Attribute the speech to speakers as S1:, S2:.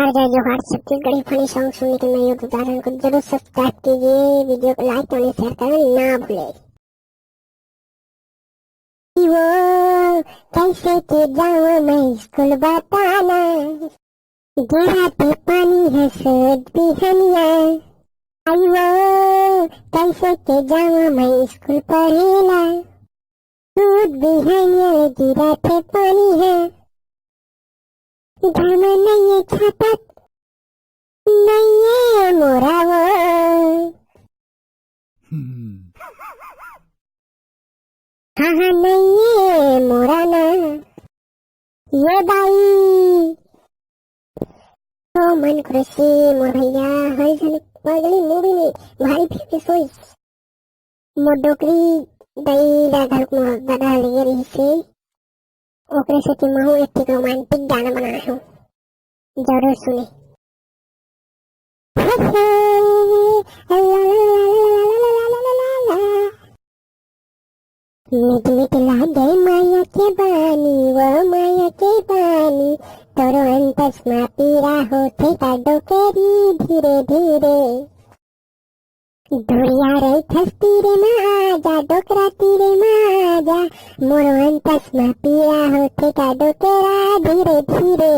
S1: नमस्कार, जय जोहार। छत्तीसगढ़ी फनी सॉन्ग सुनने के नए यूट्यूब चैनल को जरूर सब्सक्राइब कीजिए। वीडियो को लाइक और शेयर करना ना भूले। वो कैसे के जाऊं मैं स्कूल बताना, जरा पे पानी है सूद बिहनिया। आई वो कैसे के जाऊं मैं स्कूल पढ़ेला, सूद बिहनिया जरा पे पानी है। घर में नहीं छाता नहीं है मोरा वो, हाँ नहीं है मोरा ना ये बाई। तो मन खुशी मोर भैया हर जन पगली मूवी में भारी फिर सोई मोर डोकरी दई दा घर को बदल लिए रही से ओकरे से कि महू एक रोमांटिक गाना बनाया हूँ, जरूर सुने। मीठ मीठ लागे माया के बानी, वो माया के बानी, तोरो अंतस मा पीरा होते का डोकेरी धीरे धीरे। धुरिया रही थस तीरे में आजा, डोकरा तीरे में आजा, मोरो अंतस मा पीरा होते का डोकेरा धीरे धीरे।